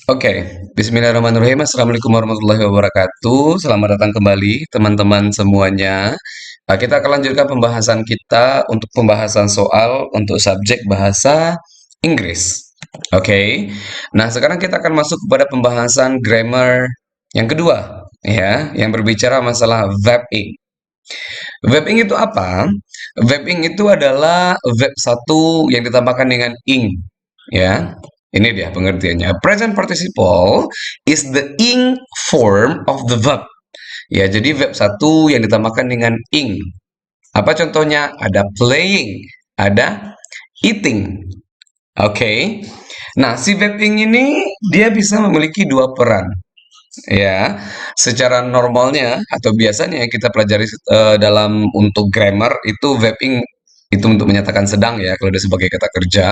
Oke, Bismillahirrahmanirrahim. Assalamualaikum warahmatullahi wabarakatuh. Selamat datang kembali teman-teman semuanya. Kita akan lanjutkan pembahasan kita untuk pembahasan soal untuk subjek bahasa Inggris. Oke, nah sekarang kita akan masuk kepada pembahasan grammar yang kedua, ya, yang berbicara masalah verbing. Verbing itu apa? Verbing itu adalah verb satu yang ditambahkan dengan ing, ya. Ini dia pengertiannya. Present participle is the ing form of the verb. Ya, jadi verb satu yang ditambahkan dengan ing. Apa contohnya? Ada playing, ada eating. Oke. Nah, si verb ing ini dia bisa memiliki dua peran. Ya, secara normalnya atau biasanya yang kita pelajari dalam untuk grammar itu verb ing itu untuk menyatakan sedang ya kalau dia sebagai kata kerja.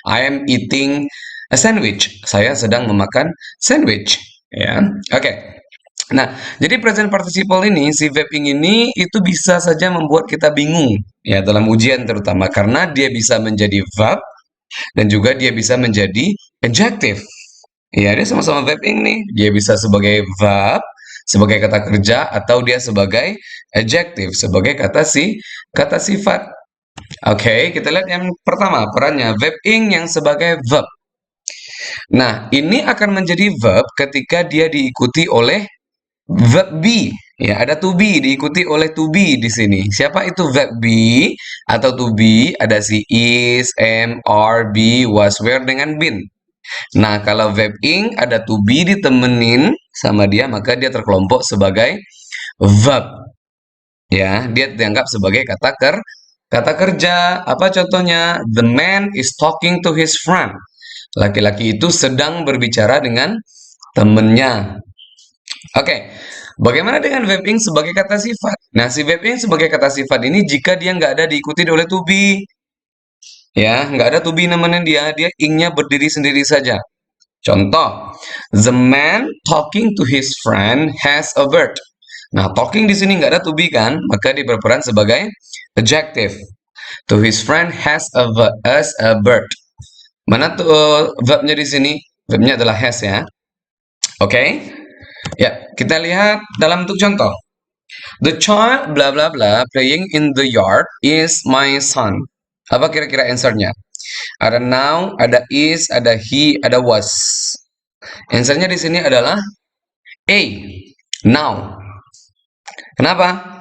I am eating a sandwich. Saya sedang memakan sandwich. Ya, oke. Nah, jadi present participle ini si verb ing ini itu bisa saja membuat kita bingung ya dalam ujian terutama karena dia bisa menjadi verb dan juga dia bisa menjadi adjective. Iya, dia sama-sama verb ing nih. Dia bisa sebagai verb, sebagai kata kerja, atau dia sebagai adjective, sebagai kata sifat. Oke, kita lihat yang pertama, perannya verb ing yang sebagai verb. Nah, ini akan menjadi verb ketika dia diikuti oleh verb be. Ya, ada to be diikuti oleh to be di sini. Siapa itu verb be atau to be? Ada si is, am, are, be, was, were dengan been. Nah, kalau verb ing ada to be ditemenin sama dia, maka dia terkelompok sebagai verb. Ya, dia dianggap sebagai kata kerja. Apa contohnya? The man is talking to his friend. Laki-laki itu sedang berbicara dengan temannya. Oke, bagaimana dengan verb ing sebagai kata sifat? Nah, si verb ing sebagai kata sifat ini jika dia nggak ada diikuti oleh to be, ya, nggak ada to be nemenin dia, dia ingnya berdiri sendiri saja. Contoh, the man talking to his friend has a bird. Nah, talking di sini nggak ada to be kan, maka dia berperan sebagai adjective. To his friend has a bird. Mana tuh verbnya di sini? Verbnya adalah has ya. Oke, ya kita lihat dalam bentuk contoh. The child bla bla bla playing in the yard is my son. Apa kira-kira answernya? Ada now, ada is, ada he, ada was. Answernya di sini adalah A. Now. Kenapa?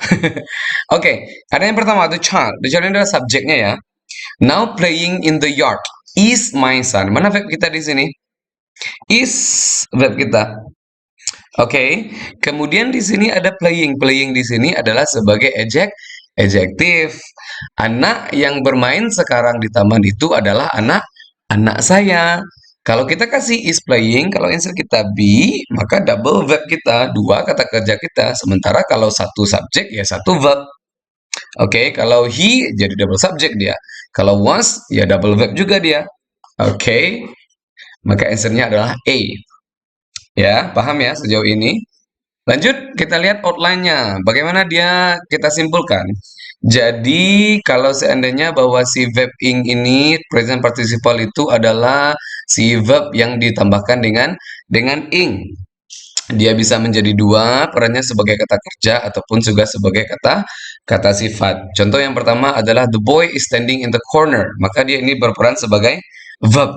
Oke, ada yang pertama, the child. The child ini adalah subjeknya ya. Now playing in the yard is my son. Mana verb kita di sini? Is verb kita. Oke, kemudian di sini ada playing. Playing di sini adalah sebagai adjektif. Anak yang bermain sekarang di taman itu adalah anak saya. Kalau kita kasih is playing, kalau answer kita be, maka double verb kita, dua kata kerja kita. Sementara kalau satu subjek, ya satu verb. Oke, kalau he, jadi double subjek dia. Kalau was, ya double verb juga dia. Oke, maka answernya adalah A. Ya, paham ya sejauh ini? Lanjut, kita lihat outline-nya. Bagaimana dia kita simpulkan. Jadi, kalau seandainya bahwa si verb ing ini, present participle itu adalah si verb yang ditambahkan dengan ing. Dia bisa menjadi dua, perannya sebagai kata kerja ataupun juga sebagai kata sifat. Contoh yang pertama adalah the boy is standing in the corner. Maka dia ini berperan sebagai verb.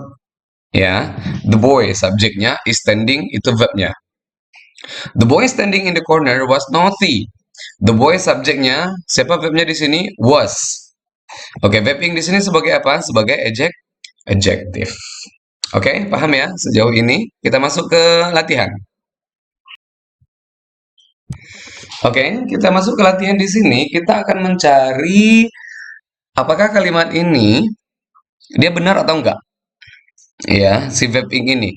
Ya, the boy subjeknya, is standing itu verbnya. The boy standing in the corner was naughty. The boy subjeknya, siapa verbnya di sini? Was. Oke, verbing di sini sebagai apa? Sebagai adjective. Oke, paham ya sejauh ini? Kita masuk ke latihan. Oke, kita masuk ke latihan di sini. Kita akan mencari apakah kalimat ini dia benar atau enggak. Ya, si verbing ini.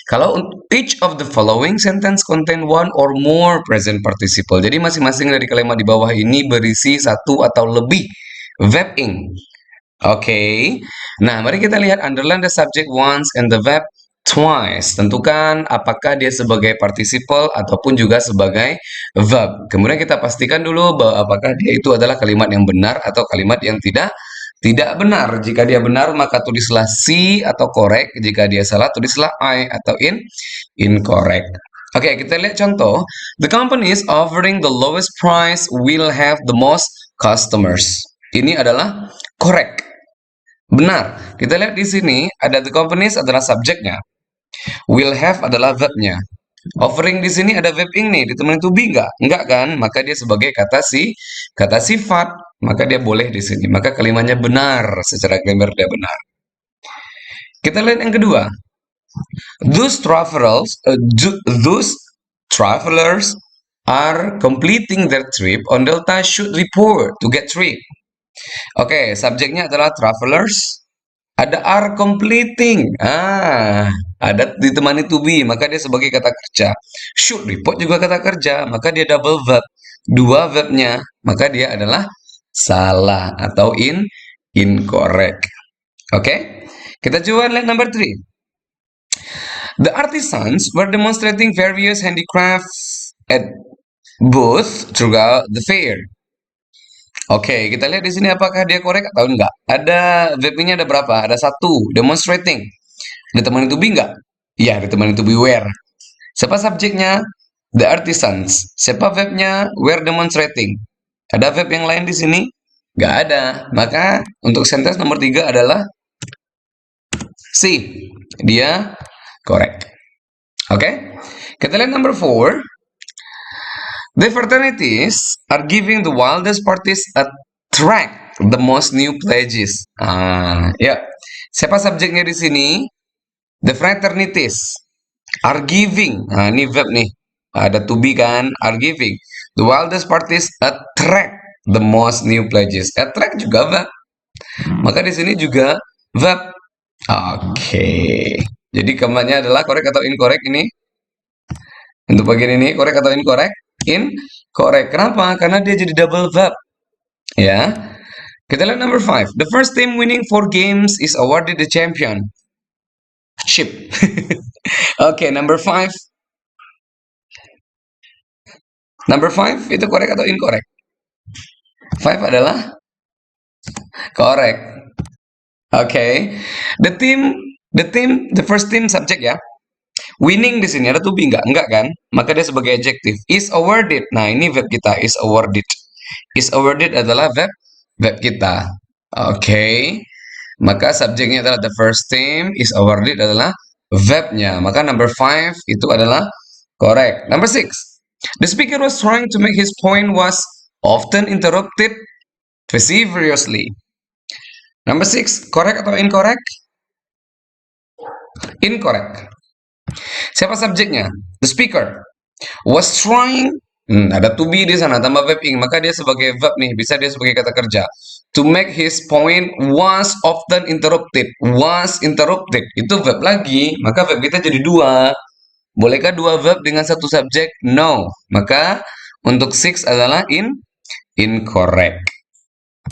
Kalau each of the following sentence contain one or more present participle. Jadi masing-masing dari kalimat di bawah ini berisi satu atau lebih verbing. Oke. Nah, mari kita lihat underline the subject once and the verb twice. Tentukan apakah dia sebagai participle ataupun juga sebagai verb. Kemudian kita pastikan dulu bahwa apakah dia itu adalah kalimat yang benar atau kalimat yang tidak Tidak benar. Jika dia benar, maka tulislah C atau correct. Jika dia salah, tulislah I atau incorrect. Oke, kita lihat contoh. The companies offering the lowest price will have the most customers. Ini adalah correct. Benar. Kita lihat di sini ada the companies adalah subjeknya. Will have adalah verbnya. Offering di sini ada verb ing nih, ditemenin to be nggak? Nggak kan? Maka dia sebagai kata sifat. Maka dia boleh di sini. Maka kalimatnya benar. Secara grammar dia benar. Kita lihat yang kedua. Those travelers are completing their trip on Delta should report to get trip. Oke, subjeknya adalah travelers. Ada are completing. Ada ditemani to be, maka dia sebagai kata kerja. Should report juga kata kerja, maka dia double verb. Dua verbnya, maka dia adalah salah atau incorrect. Oke? Kita coba lihat number 3. The artisans were demonstrating various handicrafts at booth throughout the fair. Oke, kita lihat di sini apakah dia korek atau enggak. Ada verb-nya ada berapa? Ada satu, demonstrating. Ditemani to be enggak? Iya, ditemani to be were. Siapa subjeknya? The artisans. Siapa verbnya? Were demonstrating. Ada verb yang lain di sini? Enggak ada. Maka untuk sentence nomor 3 adalah C. Dia korek. Oke? Kita lihat number 4. The fraternities are giving the wildest parties attract the most new pledges. Ya. Siapa subjeknya di sini? The fraternities are giving. Ini verb nih. Ada to be kan? Are giving. The wildest parties attract the most new pledges. Attract juga verb. Maka di sini juga verb. Oke. Jadi kemanya adalah correct atau incorrect ini? Untuk bagian ini correct atau incorrect? Incorrect. Kenapa? Karena dia jadi double verb. Ya. Kita lihat number 5. The first team winning 4 games is awarded the championship. Oke, number 5. Number 5 itu correct atau incorrect? 5 adalah correct. Oke. The first team subject ya. Winning di sini ada to be enggak kan? Maka dia sebagai adjective. Is awarded. Nah, ini verb kita is awarded. Is awarded adalah verb kita. Oke. Maka subjeknya adalah the first team, is awarded adalah verbnya. Maka number 5 itu adalah correct. Number 6. The speaker was trying to make his point was often interrupted vociferously. Number 6, correct atau incorrect? Incorrect. Siapa subjeknya? The speaker was trying. Ada to be di sana tambah verb ing, maka dia sebagai verb nih, bisa dia sebagai kata kerja. To make his point was often interrupted. Was interrupted itu verb lagi, maka verb kita jadi 2. Bolehkah 2 verb dengan satu subjek? No. Maka untuk 6 adalah incorrect.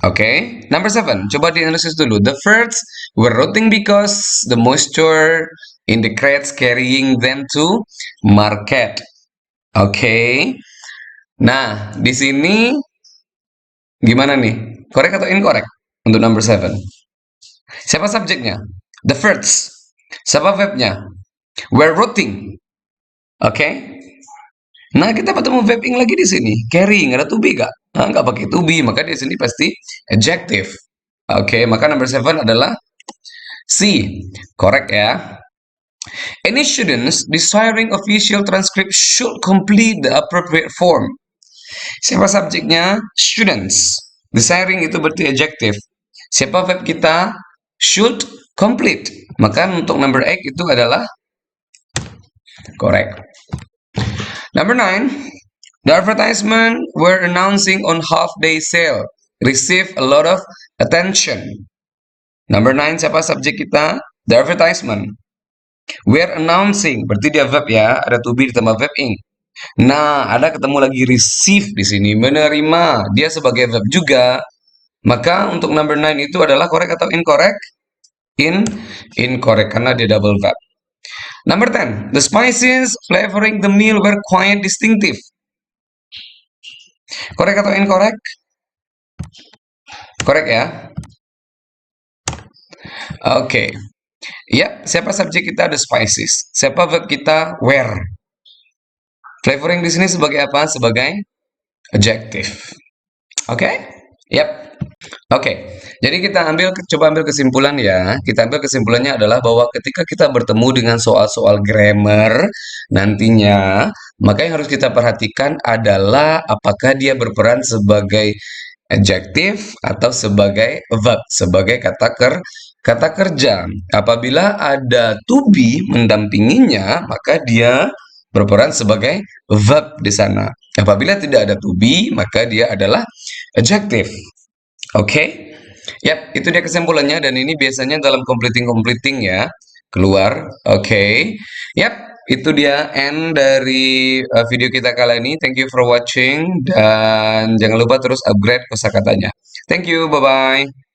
Oke, number 7. Coba dianalisis dulu. The fruits were rotting because the moisture in the crates carrying them to market. Oke. Nah, di sini gimana nih? Correct atau incorrect untuk number 7? Siapa subjeknya? The fruits. Siapa verbnya? Were rotting. Oke. Nah, kita ketemu verb ing lagi di sini. Carrying, ada to be nggak? Nggak pakai to be, maka di sini pasti adjective. Oke, maka number 7 adalah C. Correct ya. Any students desiring official transcript should complete the appropriate form. Siapa subjeknya? Students. Desiring itu berarti adjective. Siapa verb kita? Should complete. Maka untuk number 8 itu adalah correct. Number 9. The advertisement were announcing on half-day sale receive a lot of attention. Number 9, siapa subjek kita? The advertisement. We're announcing, berarti dia verb ya, ada to be ditambah verb ing. Nah, ada ketemu lagi receive di sini, menerima. Dia sebagai verb juga. Maka untuk number 9 itu adalah correct atau incorrect? Incorrect, karena dia double verb. Number 10, the spices flavoring the meal were quite distinctive. Correct atau incorrect? Correct ya. Oke. Ya, siapa subjek kita? Ada spices. Siapa verb kita? Where. Flavoring di sini sebagai apa? Sebagai adjective. Oke? Yap. Oke, jadi kita coba ambil kesimpulan ya. Kita ambil kesimpulannya adalah bahwa ketika kita bertemu dengan soal-soal grammar nantinya, maka yang harus kita perhatikan adalah apakah dia berperan sebagai adjektif atau sebagai verb, sebagai kata kerja. Apabila ada to be mendampinginya, maka dia berperan sebagai verb di sana. Apabila tidak ada to be, maka dia adalah adjective. Oke, yap, itu dia kesimpulannya dan ini biasanya dalam completing ya keluar. Oke, yap, itu dia end dari video kita kali ini. Thank you for watching dan jangan lupa terus upgrade kosakatanya. Thank you, bye bye.